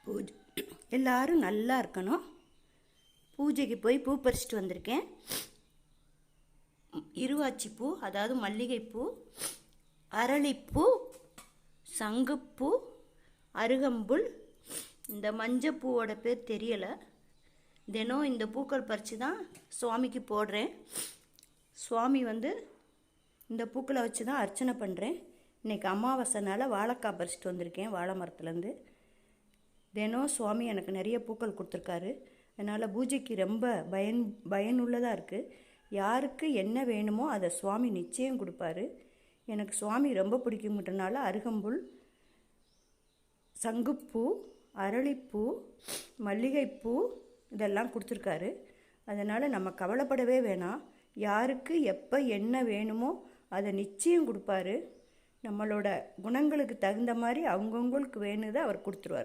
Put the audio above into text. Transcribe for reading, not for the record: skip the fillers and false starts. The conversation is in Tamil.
பூஜை எல்லாரும் நல்லா இருக்கணும். பூஜைக்கு போய் பூ பறிச்சிட்டு வந்திருக்கேன். இருவாச்சி பூ, அதாவது மல்லிகைப்பூ, அரளிப்பூ, சங்குப்பூ, அருகம்புல். இந்த மஞ்சப்பூவோட பேர் தெரியலை. தினம் இந்த பூக்கள் பறித்து தான் சுவாமிக்கு போடுறேன். சுவாமி இந்த பூக்களை வச்சு தான் அர்ச்சனை பண்ணுறேன். இன்றைக்கி அமாவாசைனால வாழைக்காய் பறிச்சிட்டு வந்திருக்கேன் வாழை மரத்துலேருந்து. தினம் சுவாமி எனக்கு நிறைய பூக்கள் கொடுத்துருக்காரு. அதனால் பூஜைக்கு ரொம்ப பயனுள்ளதாக இருக்குது. யாருக்கு என்ன வேணுமோ அதை சுவாமி நிச்சயம் கொடுப்பாரு. எனக்கு சுவாமி ரொம்ப பிடிக்கும்ன்றனால அருகம்புல், சங்குப்பூ, அரளிப்பூ, மல்லிகைப்பூ இதெல்லாம் கொடுத்துருக்காரு. அதனால் நம்ம கவலைப்படவே வேணாம். யாருக்கு எப்போ என்ன வேணுமோ அதை நிச்சயம் கொடுப்பாரு. நம்மளோட குணங்களுக்கு தகுந்த மாதிரி அவங்கவுங்களுக்கு வேணுதை அவர் கொடுத்துருவார்.